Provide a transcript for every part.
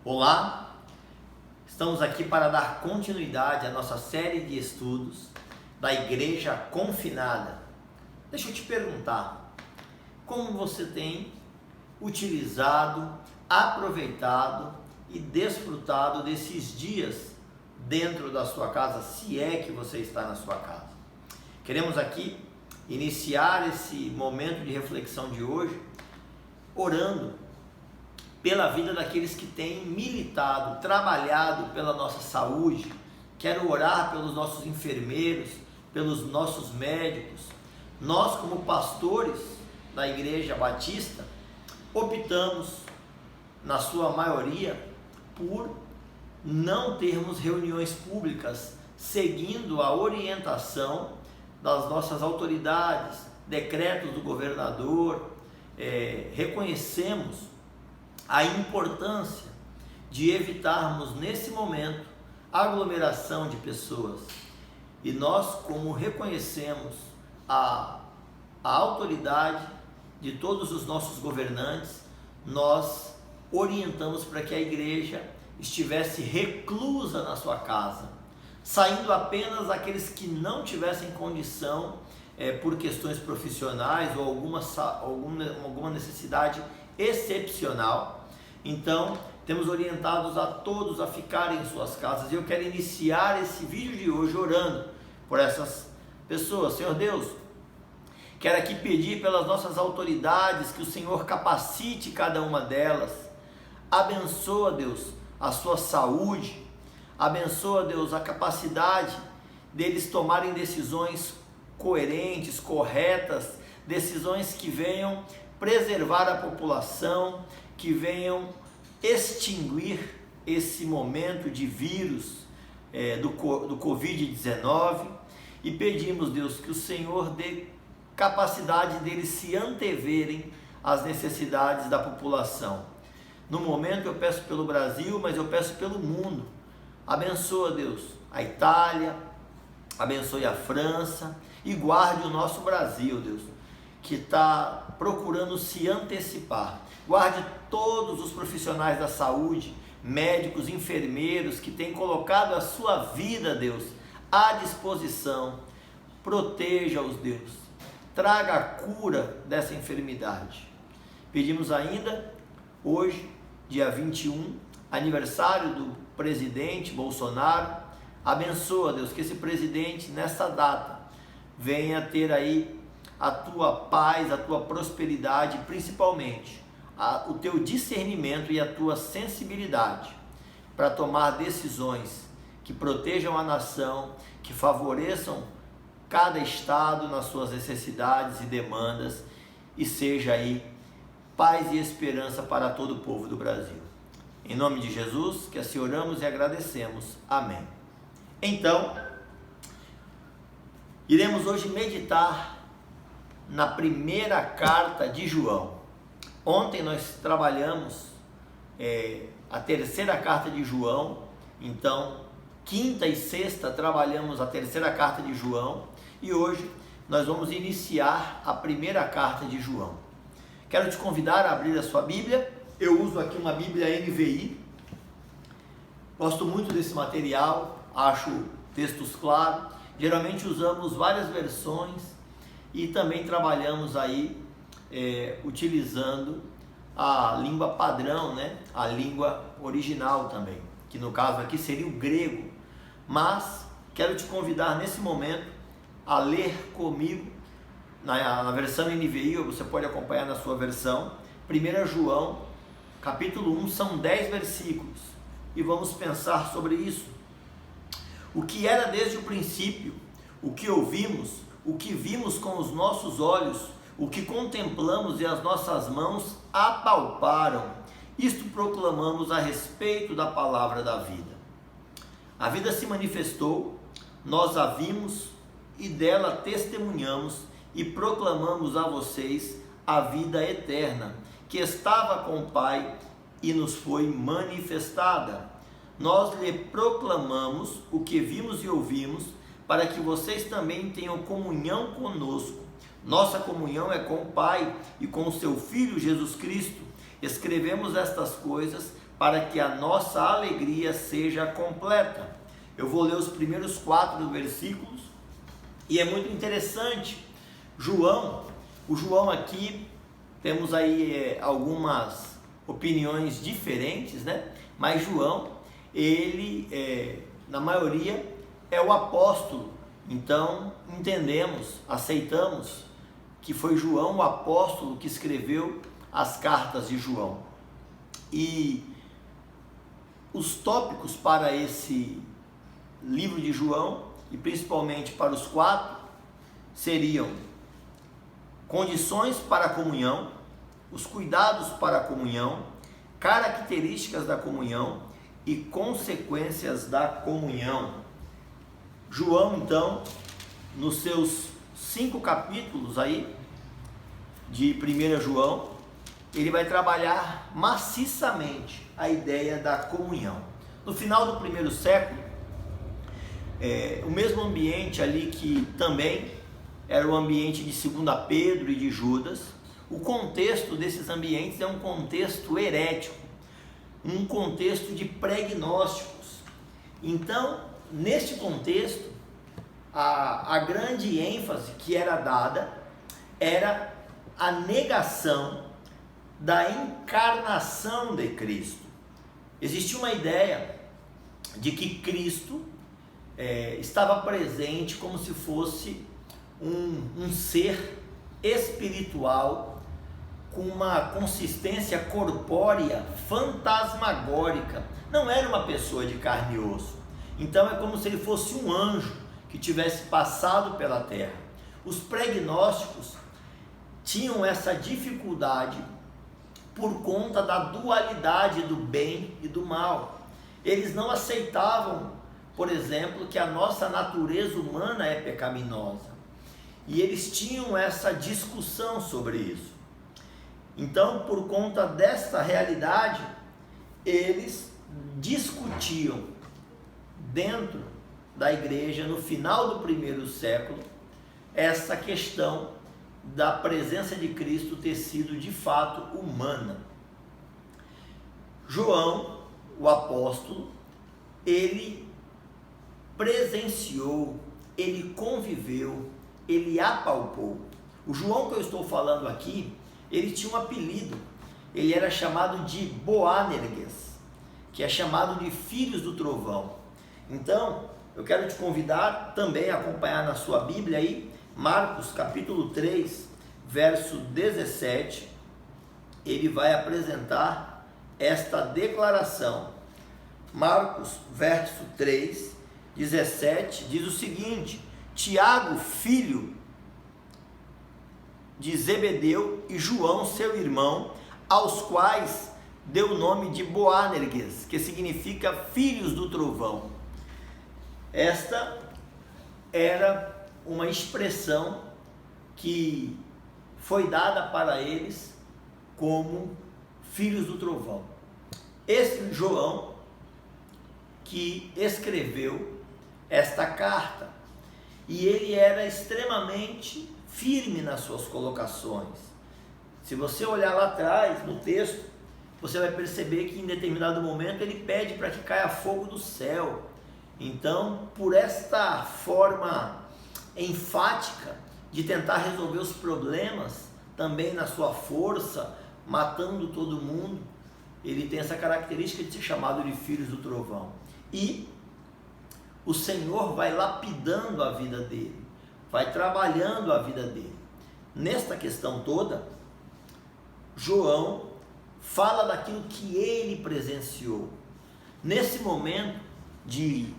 Olá, estamos aqui para dar continuidade à nossa série de estudos da Igreja Confinada. Deixa eu te perguntar, como você tem utilizado, aproveitado e desfrutado desses dias dentro da sua casa, se é que você está na sua casa? Queremos aqui iniciar esse momento de reflexão de hoje orando pela vida daqueles que têm militado, trabalhado pela nossa saúde. Quero orar pelos nossos enfermeiros, pelos nossos médicos. Nós, como pastores da Igreja Batista, optamos, na sua maioria, por não termos reuniões públicas, seguindo a orientação das nossas autoridades, decretos do governador. Reconhecemos a importância de evitarmos nesse momento aglomeração de pessoas, e nós, como reconhecemos a autoridade de todos os nossos governantes, nós orientamos para que a igreja estivesse reclusa na sua casa, saindo apenas aqueles que não tivessem condição por questões profissionais ou alguma necessidade excepcional. Então, temos orientados a todos a ficarem em suas casas, e eu quero iniciar esse vídeo de hoje orando por essas pessoas. Senhor Deus, quero aqui pedir pelas nossas autoridades que o Senhor capacite cada uma delas, abençoa, Deus, a sua saúde, abençoa, Deus, a capacidade deles tomarem decisões coerentes, corretas, decisões que venham preservar a população, que venham extinguir esse momento de vírus do Covid-19, e pedimos, Deus, que o Senhor dê capacidade deles se anteverem às necessidades da população. No momento eu peço pelo Brasil, mas eu peço pelo mundo. Abençoa, Deus, a Itália, abençoe a França e guarde o nosso Brasil, Deus, que está procurando se antecipar. Guarde todos os profissionais da saúde, médicos, enfermeiros, que têm colocado a sua vida, Deus, à disposição. Proteja-os, Deus. Traga a cura dessa enfermidade. Pedimos ainda, hoje, dia 21, aniversário do presidente Bolsonaro. Abençoa, Deus, que esse presidente, nessa data, venha ter aí a tua paz, a tua prosperidade, principalmente o teu discernimento e a tua sensibilidade para tomar decisões que protejam a nação, que favoreçam cada estado nas suas necessidades e demandas, e seja aí paz e esperança para todo o povo do Brasil. Em nome de Jesus, que assim oramos e agradecemos. Amém. Então, iremos hoje meditar na primeira carta de João. Ontem nós trabalhamos a terceira carta de João, então quinta e sexta trabalhamos a terceira carta de João, e hoje nós vamos iniciar a primeira carta de João. Quero te convidar a abrir a sua Bíblia. Eu uso aqui uma Bíblia NVI, gosto muito desse material, acho textos claros. Geralmente usamos várias versões e também trabalhamos aí utilizando a língua padrão, né? A língua original também, que no caso aqui seria o grego. Mas quero te convidar nesse momento a ler comigo na versão NVI, ou você pode acompanhar na sua versão, 1 João, capítulo 1, são 10 versículos, e vamos pensar sobre isso. O que era desde o princípio, o que ouvimos, o que vimos com os nossos olhos, o que contemplamos e as nossas mãos apalparam, isto proclamamos a respeito da palavra da vida. A vida se manifestou, nós a vimos e dela testemunhamos e proclamamos a vocês a vida eterna, que estava com o Pai e nos foi manifestada. Nós lhe proclamamos o que vimos e ouvimos, para que vocês também tenham comunhão conosco. Nossa comunhão é com o Pai e com o seu Filho Jesus Cristo. Escrevemos estas coisas para que a nossa alegria seja completa. Eu vou ler os primeiros 4 versículos e é muito interessante. O João aqui, temos aí algumas opiniões diferentes, né? Mas João, ele, na maioria, é o apóstolo. Então, entendemos, aceitamos que foi João, o apóstolo, que escreveu as cartas de João. E os tópicos para esse livro de João, e principalmente para os 4, seriam condições para a comunhão, os cuidados para a comunhão, características da comunhão e consequências da comunhão. João, então, nos seus 5 capítulos aí, de 1 João, ele vai trabalhar maciçamente a ideia da comunhão. No final do primeiro século, o mesmo ambiente ali que também era o ambiente de 2 Pedro e de Judas, o contexto desses ambientes é um contexto herético, um contexto de pregnósticos. Então, neste contexto, a grande ênfase que era dada era a negação da encarnação de Cristo. Existia uma ideia de que Cristo estava presente como se fosse um ser espiritual com uma consistência corpórea fantasmagórica. Não era uma pessoa de carne e osso. Então é como se ele fosse um anjo que tivesse passado pela terra. Os pregnósticos tinham essa dificuldade por conta da dualidade do bem e do mal. Eles não aceitavam, por exemplo, que a nossa natureza humana é pecaminosa. E eles tinham essa discussão sobre isso. Então, por conta dessa realidade, eles discutiam dentro da igreja, no final do primeiro século, essa questão da presença de Cristo ter sido de fato humana. João, o apóstolo, ele presenciou, ele conviveu, ele apalpou. O João que eu estou falando aqui, ele tinha um apelido, ele era chamado de Boanerges, que é chamado de Filhos do Trovão. Então, eu quero te convidar também a acompanhar na sua Bíblia aí, Marcos capítulo 3, verso 17, ele vai apresentar esta declaração. Marcos, verso 3, 17, diz o seguinte: Tiago, filho de Zebedeu, e João, seu irmão, aos quais deu o nome de Boanerges, que significa filhos do trovão. Esta era uma expressão que foi dada para eles como filhos do trovão. Esse João que escreveu esta carta, e ele era extremamente firme nas suas colocações. Se você olhar lá atrás no texto, você vai perceber que em determinado momento ele pede para que caia fogo do céu. Então, por esta forma enfática de tentar resolver os problemas, também na sua força, matando todo mundo, ele tem essa característica de ser chamado de filhos do trovão. E o Senhor vai lapidando a vida dele, vai trabalhando a vida dele. Nesta questão toda, João fala daquilo que ele presenciou. Nesse momento de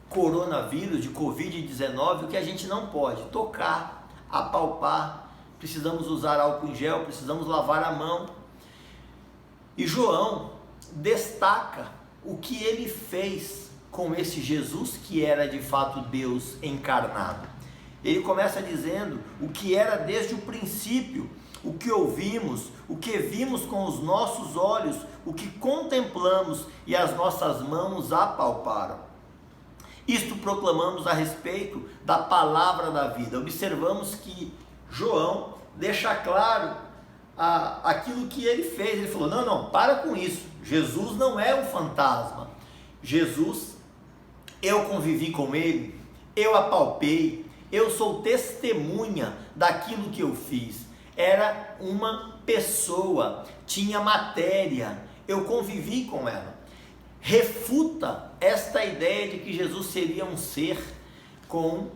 coronavírus, de Covid-19, o que a gente não pode? Tocar, apalpar, precisamos usar álcool em gel, precisamos lavar a mão. E João destaca o que ele fez com esse Jesus que era de fato Deus encarnado. Ele começa dizendo o que era desde o princípio, o que ouvimos, o que vimos com os nossos olhos, o que contemplamos e as nossas mãos apalparam. Isto proclamamos a respeito da palavra da vida. Observamos que João deixa claro aquilo que ele fez. Ele falou, não, para com isso, Jesus não é um fantasma, Jesus, eu convivi com ele, eu apalpei, eu sou testemunha daquilo que eu fiz. Era uma pessoa, tinha matéria, eu convivi com ela. Refuta esta ideia de que Jesus seria um ser com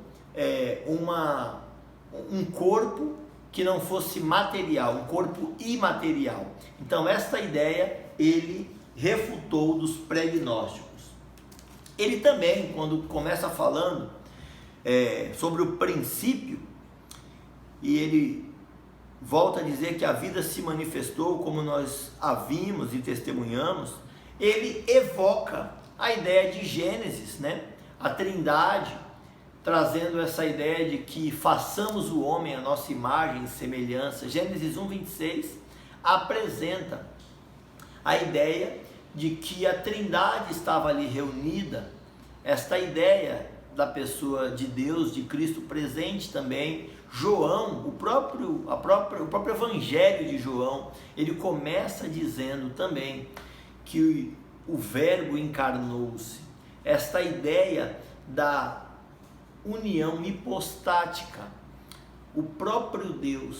um corpo que não fosse material, um corpo imaterial. Então esta ideia ele refutou dos pré-gnósticos. Ele também, quando começa falando sobre o princípio, e ele volta a dizer que a vida se manifestou como nós a vimos e testemunhamos, ele evoca a ideia de Gênesis, né? A Trindade, trazendo essa ideia de que façamos o homem à nossa imagem e semelhança. Gênesis 1:26 apresenta a ideia de que a Trindade estava ali reunida, esta ideia da pessoa de Deus, de Cristo presente também. João, o próprio Evangelho de João, ele começa dizendo também que o Verbo encarnou-se. Esta ideia da união hipostática, o próprio Deus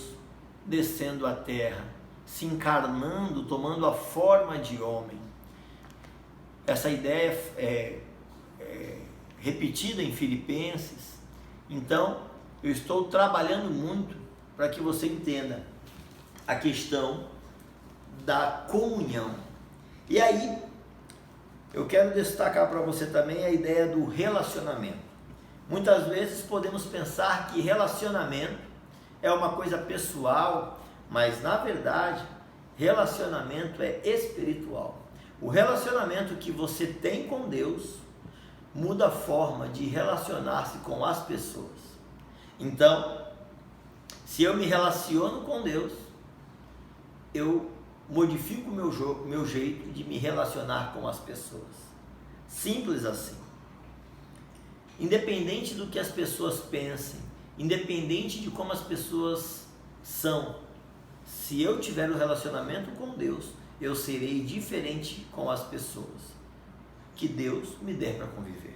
descendo à terra, se encarnando, tomando a forma de homem. Essa ideia é repetida em Filipenses. Então, eu estou trabalhando muito para que você entenda a questão da comunhão. E aí, eu quero destacar para você também a ideia do relacionamento. Muitas vezes podemos pensar que relacionamento é uma coisa pessoal, mas na verdade, relacionamento é espiritual. O relacionamento que você tem com Deus muda a forma de relacionar-se com as pessoas. Então, se eu me relaciono com Deus, eu modifico o meu jeito de me relacionar com as pessoas. Simples assim. Independente do que as pessoas pensem, independente de como as pessoas são, se eu tiver um relacionamento com Deus, eu serei diferente com as pessoas que Deus me der para conviver.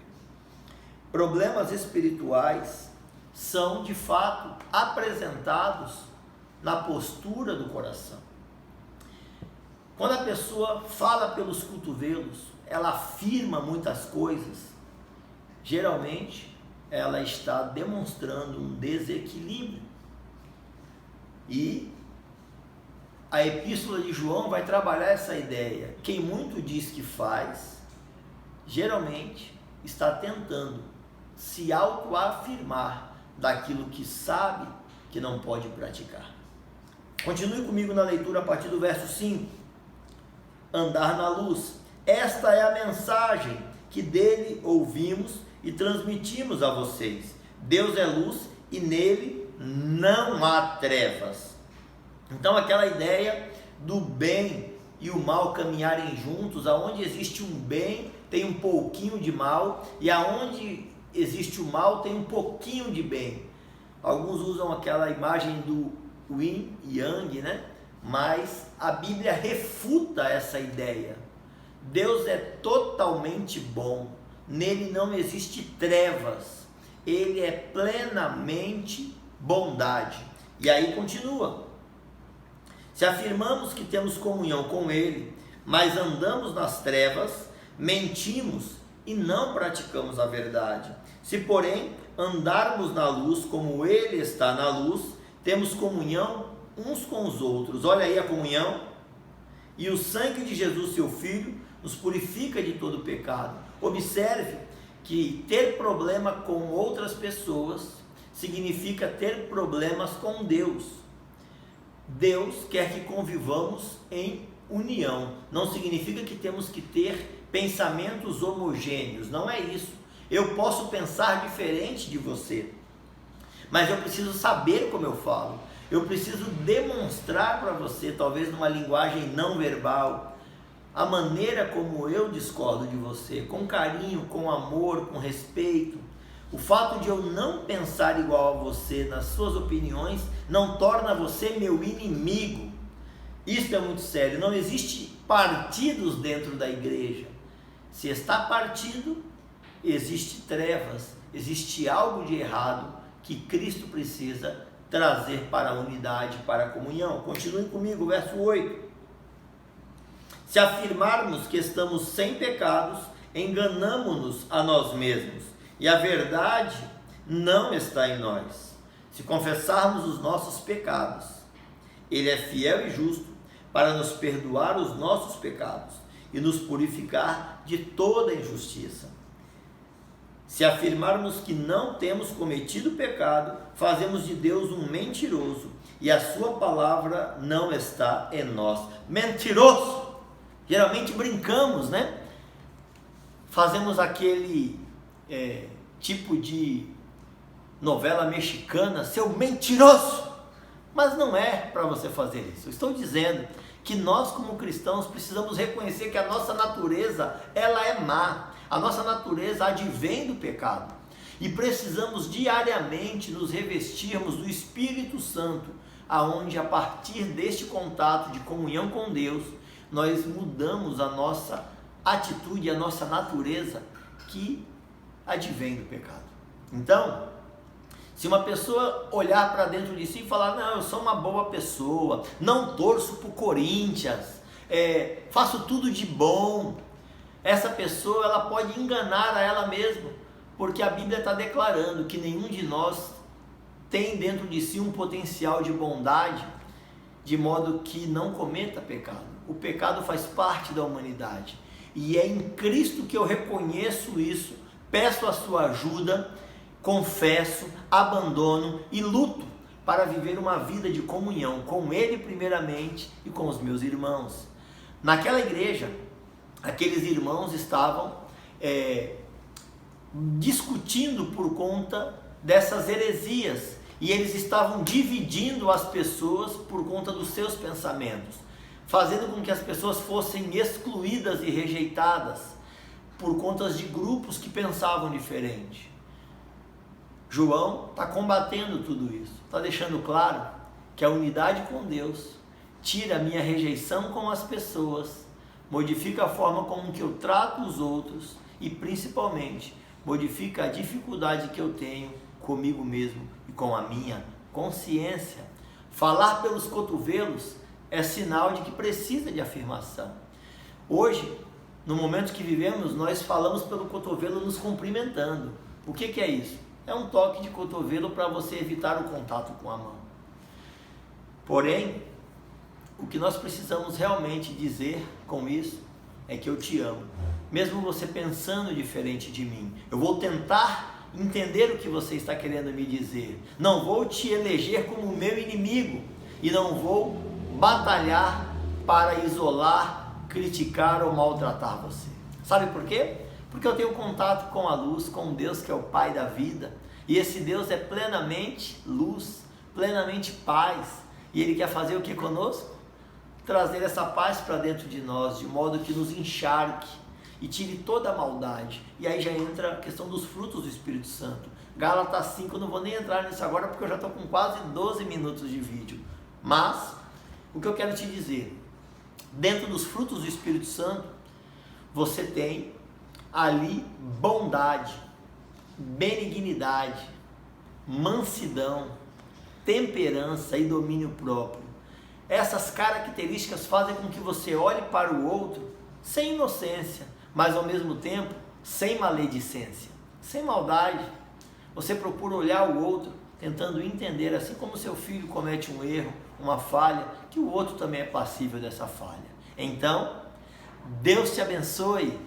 Problemas espirituais são de fato apresentados na postura do coração. Quando a pessoa fala pelos cotovelos, ela afirma muitas coisas, geralmente ela está demonstrando um desequilíbrio. E a epístola de João vai trabalhar essa ideia. Quem muito diz que faz, geralmente está tentando se autoafirmar daquilo que sabe que não pode praticar. Continue comigo na leitura a partir do verso 5. Andar na luz. Esta é a mensagem que dele ouvimos e transmitimos a vocês. Deus é luz e nele não há trevas. Então aquela ideia do bem e o mal caminharem juntos, aonde existe um bem tem um pouquinho de mal, e aonde existe o mal tem um pouquinho de bem. Alguns usam aquela imagem do yin e yang, né? Mas a Bíblia refuta essa ideia. Deus é totalmente bom, nele não existe trevas, ele é plenamente bondade. E aí continua: se afirmamos que temos comunhão com ele, mas andamos nas trevas, mentimos e não praticamos a verdade. Se porém andarmos na luz como ele está na luz, temos comunhão uns com os outros. Olha aí a comunhão. E o sangue de Jesus, seu Filho, nos purifica de todo pecado. Observe que ter problema com outras pessoas significa ter problemas com Deus. Deus quer que convivamos em união. Não significa que temos que ter pensamentos homogêneos. Não é isso. Eu posso pensar diferente de você, mas eu preciso saber como eu falo. Eu preciso demonstrar para você, talvez numa linguagem não verbal, a maneira como eu discordo de você, com carinho, com amor, com respeito. O fato de eu não pensar igual a você nas suas opiniões não torna você meu inimigo. Isso é muito sério. Não existe partidos dentro da igreja. Se está partido, existe trevas, existe algo de errado que Cristo precisa trazer para a unidade, para a comunhão. Continue comigo, verso 8. Se afirmarmos que estamos sem pecados, enganamo-nos a nós mesmos, e a verdade não está em nós. Se confessarmos os nossos pecados, Ele é fiel e justo para nos perdoar os nossos pecados e nos purificar de toda injustiça. Se afirmarmos que não temos cometido pecado, fazemos de Deus um mentiroso e a sua palavra não está em nós. Mentiroso! Geralmente brincamos, né? Fazemos aquele tipo de novela mexicana, seu mentiroso! Mas não é para você fazer isso. Eu estou dizendo que nós como cristãos precisamos reconhecer que a nossa natureza, ela é má. A nossa natureza advém do pecado. E precisamos diariamente nos revestirmos do Espírito Santo, aonde a partir deste contato de comunhão com Deus, nós mudamos a nossa atitude, a nossa natureza que advém do pecado. Então, se uma pessoa olhar para dentro de si e falar, não, eu sou uma boa pessoa, não torço para o Corinthians, faço tudo de bom, essa pessoa ela pode enganar a ela mesma, porque a Bíblia está declarando que nenhum de nós tem dentro de si um potencial de bondade, de modo que não cometa pecado. O pecado faz parte da humanidade, e é em Cristo que eu reconheço isso, peço a sua ajuda, confesso, abandono e luto para viver uma vida de comunhão com Ele primeiramente e com os meus irmãos. Naquela igreja, aqueles irmãos estavam discutindo por conta dessas heresias e eles estavam dividindo as pessoas por conta dos seus pensamentos, fazendo com que as pessoas fossem excluídas e rejeitadas por conta de grupos que pensavam diferente. João está combatendo tudo isso, está deixando claro que a unidade com Deus tira a minha rejeição com as pessoas, modifica a forma como que eu trato os outros e principalmente modifica a dificuldade que eu tenho comigo mesmo e com a minha consciência. Falar pelos cotovelos é sinal de que precisa de afirmação. Hoje, no momento que vivemos, nós falamos pelo cotovelo nos cumprimentando. O que é isso? É um toque de cotovelo para você evitar o contato com a mão. Porém, o que nós precisamos realmente dizer com isso é que eu te amo. Mesmo você pensando diferente de mim, eu vou tentar entender o que você está querendo me dizer. Não vou te eleger como meu inimigo e não vou batalhar para isolar, criticar ou maltratar você. Sabe por quê? Porque eu tenho contato com a luz, com Deus que é o Pai da vida, e esse Deus é plenamente luz, plenamente paz, e Ele quer fazer o que conosco? Trazer essa paz para dentro de nós, de modo que nos encharque e tire toda a maldade. E aí já entra a questão dos frutos do Espírito Santo. Gálatas 5, eu não vou nem entrar nisso agora porque eu já estou com quase 12 minutos de vídeo, mas o que eu quero te dizer, dentro dos frutos do Espírito Santo, você tem ali bondade, benignidade, mansidão, temperança e domínio próprio. Essas características fazem com que você olhe para o outro sem inocência, mas ao mesmo tempo sem maledicência, sem maldade. Você procura olhar o outro tentando entender, assim como seu filho comete um erro, uma falha, que o outro também é passível dessa falha. Então, Deus te abençoe.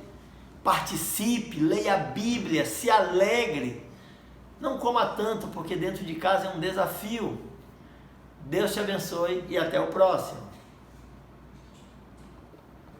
Participe, leia a Bíblia, se alegre. Não coma tanto, porque dentro de casa é um desafio. Deus te abençoe e até o próximo.